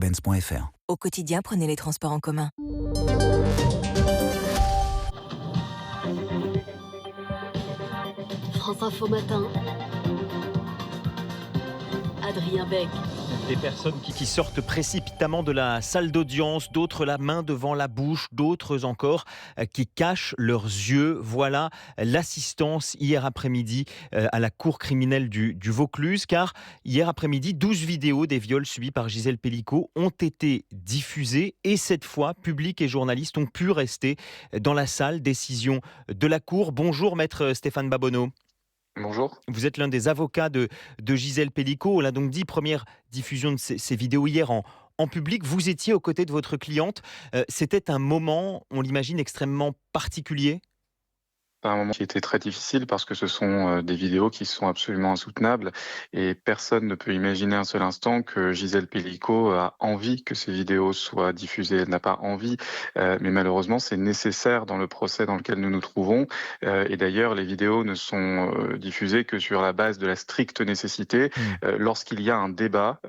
defense.fr. Au quotidien, prenez les transports en commun. France Info Matin. Adrien Beck. Des personnes qui sortent précipitamment de la salle d'audience, d'autres la main devant la bouche, d'autres encore qui cachent leurs yeux. Voilà l'assistance hier après-midi à la cour criminelle du Vaucluse, car hier après-midi, 12 vidéos des viols subis par Gisèle Pelicot ont été diffusées et cette fois, public et journalistes ont pu rester dans la salle. Décision de la cour. Bonjour maître Stéphane Babonneau. Bonjour. Vous êtes l'un des avocats de Gisèle Pelicot. On l'a donc dit, première diffusion de ces vidéos hier en public. Vous étiez aux côtés de votre cliente. C'était un moment, on l'imagine, extrêmement particulier. C'est un moment qui était très difficile parce que ce sont des vidéos qui sont absolument insoutenables et personne ne peut imaginer un seul instant que Gisèle Pelicot a envie que ces vidéos soient diffusées. Elle n'a pas envie, mais malheureusement c'est nécessaire dans le procès dans lequel nous nous trouvons. Et d'ailleurs les vidéos ne sont diffusées que sur la base de la stricte nécessité lorsqu'il y a un débat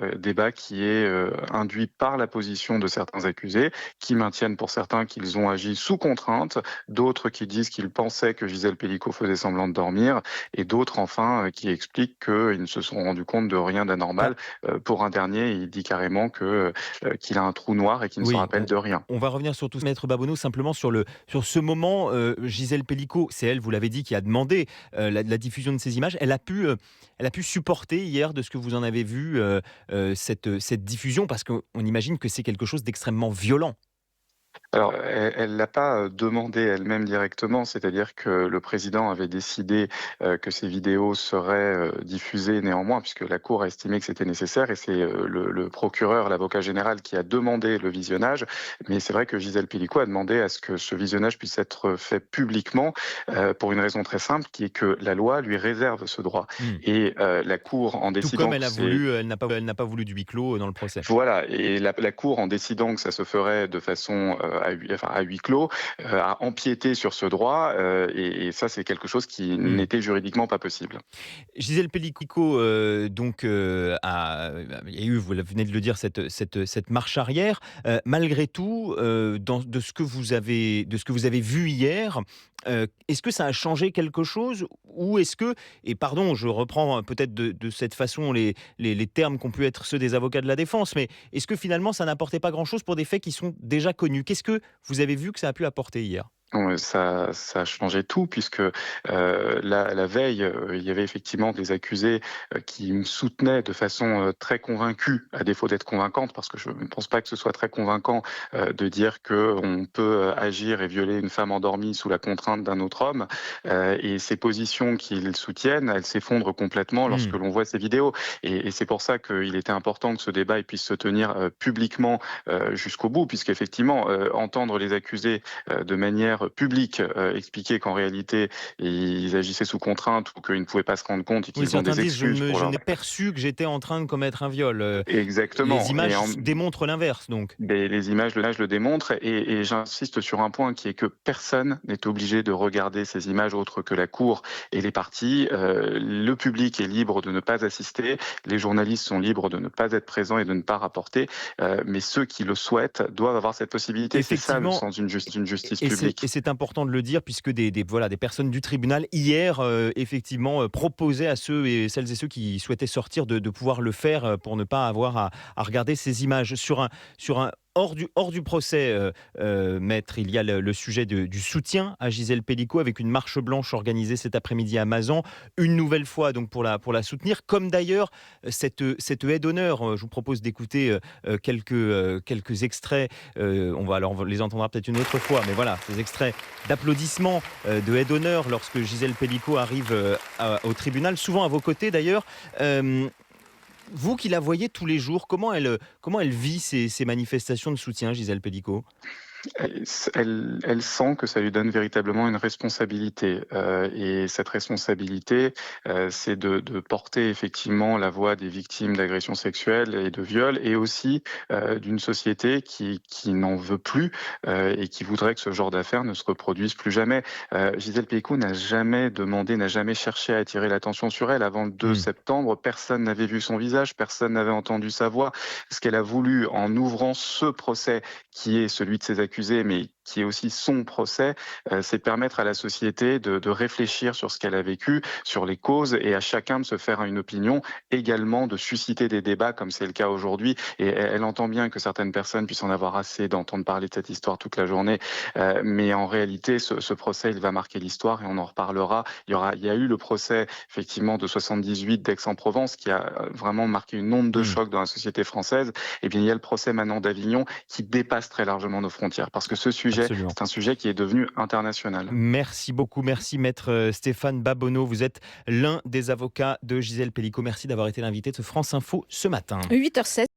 qui est induit par la position de certains accusés qui maintiennent pour certains qu'ils ont agi sous contrainte, d'autres qui disent qu'ils pensaient que Gisèle Pelicot faisait semblant de dormir, et d'autres enfin qui expliquent qu'ils ne se sont rendus compte de rien d'anormal. Pour un dernier, il dit carrément qu'il a un trou noir et qu'il ne se rappelle de rien. On va revenir sur tout, maître Babonneau, simplement sur ce moment. Gisèle Pelicot, c'est elle, vous l'avez dit, qui a demandé la diffusion de ces images. Elle a pu supporter hier, de ce que vous en avez vu, cette diffusion, parce qu'on imagine que c'est quelque chose d'extrêmement violent. Alors, elle l'a pas demandé elle-même directement, c'est-à-dire que le président avait décidé que ces vidéos seraient diffusées néanmoins, puisque la Cour a estimé que c'était nécessaire, et c'est le procureur, l'avocat général, qui a demandé le visionnage. Mais c'est vrai que Gisèle Pelicot a demandé à ce que ce visionnage puisse être fait publiquement, pour une raison très simple, qui est que la loi lui réserve ce droit. Et la Cour, en décidant... Tout comme elle n'a pas voulu du huis clos dans le procès. Voilà, et la Cour, en décidant que ça se ferait de façon à huis clos, a empiété sur ce droit, et ça c'est quelque chose qui n'était juridiquement pas possible. Gisèle Pelicot, il y a eu, vous venez de le dire, cette marche arrière. Malgré tout, de ce que vous avez vu hier, est-ce que ça a changé quelque chose, ou est-ce que, et pardon, je reprends peut-être de cette façon les termes qu'ont pu être ceux des avocats de la défense, mais est-ce que finalement ça n'apportait pas grand-chose pour des faits qui sont déjà connus? Qu'est-ce que vous avez vu que ça a pu apporter hier? Ça a changé tout, puisque la veille, il y avait effectivement des accusés qui me soutenaient de façon très convaincue, à défaut d'être convaincante, parce que je ne pense pas que ce soit très convaincant de dire qu'on peut agir et violer une femme endormie sous la contrainte d'un autre homme. Et ces positions qu'ils soutiennent, elles s'effondrent complètement lorsque l'on voit ces vidéos. Et c'est pour ça qu'il était important que ce débat puisse se tenir publiquement jusqu'au bout, puisqu'effectivement, entendre les accusés de manière public expliquer qu'en réalité ils agissaient sous contrainte ou qu'ils ne pouvaient pas se rendre compte et qu'ils ont des excuses. Je n'ai perçu que j'étais en train de commettre un viol. Exactement. Les images démontrent l'inverse, donc. Les images le démontrent, et j'insiste sur un point qui est que personne n'est obligé de regarder ces images autres que la Cour et les parties. Le public est libre de ne pas assister, les journalistes sont libres de ne pas être présents et de ne pas rapporter, mais ceux qui le souhaitent doivent avoir cette possibilité. C'est ça le sens d'une justice publique. C'est important de le dire, puisque des personnes du tribunal hier effectivement proposaient à celles et ceux qui souhaitaient sortir de pouvoir le faire pour ne pas avoir à regarder ces images. Sur un hors du procès, maître, il y a le sujet du soutien à Gisèle Pelicot, avec une marche blanche organisée cet après-midi à Mazan, une nouvelle fois donc pour la soutenir, comme d'ailleurs cette haie d'honneur. Je vous propose d'écouter quelques extraits. On les entendra peut-être une autre fois, mais voilà, ces extraits d'applaudissements, de haie d'honneur lorsque Gisèle Pelicot arrive au tribunal, souvent à vos côtés d'ailleurs. Vous qui la voyez tous les jours, comment elle vit ces manifestations de soutien, Gisèle Pelicot ? Elle sent que ça lui donne véritablement une responsabilité, et cette responsabilité, c'est de porter effectivement la voix des victimes d'agressions sexuelles et de viols et aussi, d'une société qui n'en veut plus, et qui voudrait que ce genre d'affaires ne se reproduise plus jamais. Gisèle Pelicot n'a jamais demandé, n'a jamais cherché à attirer l'attention sur elle. Avant le 2 Mmh. septembre, personne n'avait vu son visage, personne n'avait entendu sa voix. Ce qu'elle a voulu en ouvrant ce procès qui est celui de ses accusés, mais qui est aussi son procès, c'est de permettre à la société de réfléchir sur ce qu'elle a vécu, sur les causes, et à chacun de se faire une opinion, également de susciter des débats comme c'est le cas aujourd'hui. Et elle entend bien que certaines personnes puissent en avoir assez d'entendre parler de cette histoire toute la journée, mais en réalité, ce procès, il va marquer l'histoire et on en reparlera. Il y a eu le procès effectivement de 78 d'Aix-en-Provence qui a vraiment marqué une onde de Mmh. choc dans la société française. Et bien il y a le procès maintenant d'Avignon qui dépasse très largement nos frontières parce que ce sujet, Absolument. c'est un sujet qui est devenu international. Merci beaucoup. Merci maître Stéphane Babonneau. Vous êtes l'un des avocats de Gisèle Pelicot. Merci d'avoir été l'invité de France Info ce matin. 8h16.